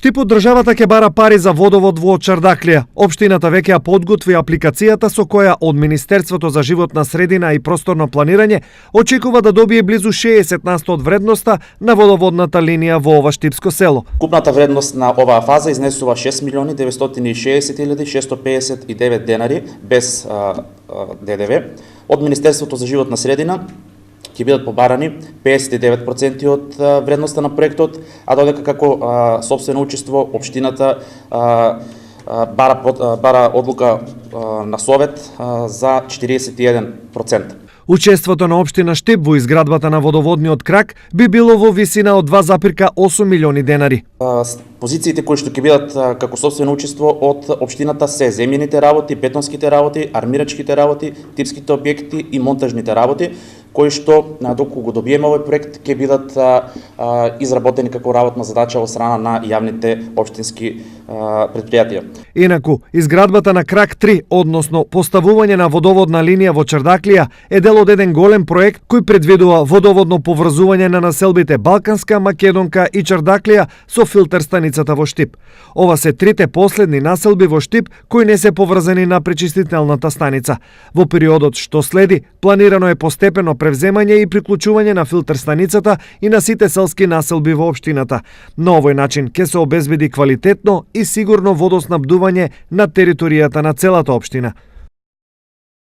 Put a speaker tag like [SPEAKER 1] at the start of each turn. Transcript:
[SPEAKER 1] Штип од државата ќе бара пари за водовод во Чардаклија. Општината веќе ја подготви апликацијата со која од Министерството за животна средина и просторно планирање очекува да добие близу 60% од вредноста на водоводната линија во ова штипско село.
[SPEAKER 2] Купната вредност на оваа фаза изнесува 6.960.659 денари без ДДВ. Од Министерството за животна средина ќе бидат побарани 59% од вредноста на проектот, а додека како сопствено учество општината бара одлука на совет за 41%.
[SPEAKER 1] Учеството на општина Штип во изградбата на водоводниот крак би било во висина од 2,8 милиони денари.
[SPEAKER 2] Позициите кои што ќе бидат како сопствено учество од општината се земјените работи, бетонските работи, армирачките работи, типските објекти и монтажните работи, кои што доколку го добиеме овој проект ќе бидат изработени како работна задача од страна на јавните општински предпријатија.
[SPEAKER 1] Инаку, изградбата на крак 3, односно поставување на водоводна линија во Чардаклија, е дел од еден голем проект кој предвидува водоводно поврзување на населбите Балканска, Македонка и Чардаклија со филтер станицата во Штип. Ова се трите последни населби во Штип кои не се поврзани на пречистителната станица. Во периодот што следи, планирано е постепено превземање и приклучување на филтер станицата и на сите селски населби во општината. На овој начин ќе се обезбеди квалитетно и сигурно водоснабдување на територијата на целата општина.